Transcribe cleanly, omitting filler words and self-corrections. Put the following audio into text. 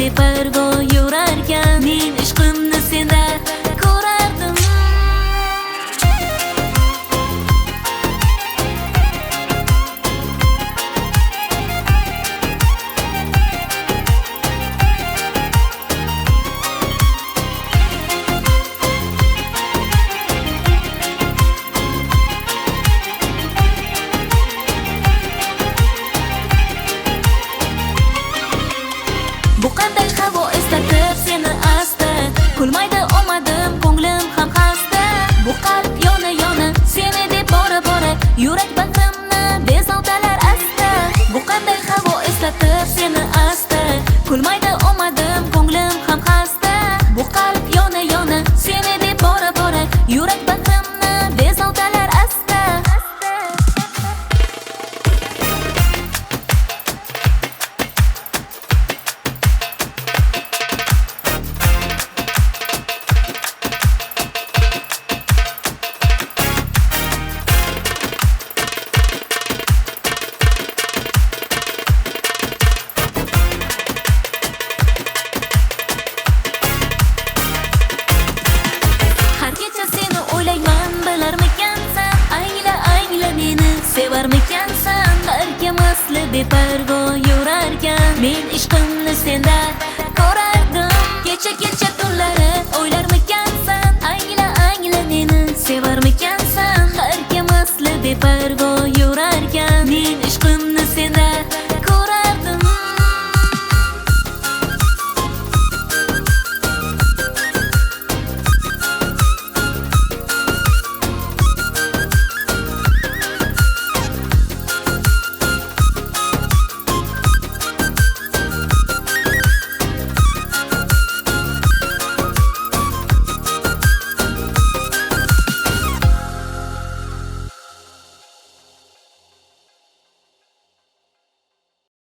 beparvo yurarkan, men ishqimni senda ko'rardim. Bu qanday havo eslatib seni asta, kulmaydi omadim, ko'nglim ham xasta. Bu qalb yona seni deb bora yurak bag'rimni bezovtalar asta. Bu qanday havo eslatib seni asta, kulmaydi omadim, ko'nglim ham xasta. Bu qalb yona seni deb bora yurak bag'rimni bezovtalar asta. Har kecha seni o'ylayman, bilarmikansan? Angla meni sevarmikansan? Balki masli beparvo yurarkan, men ishqimni senda ko'rardim. Kecha tunlari o'ylarmikansan? Angla meni sevarmikansan? Balki masli beparvo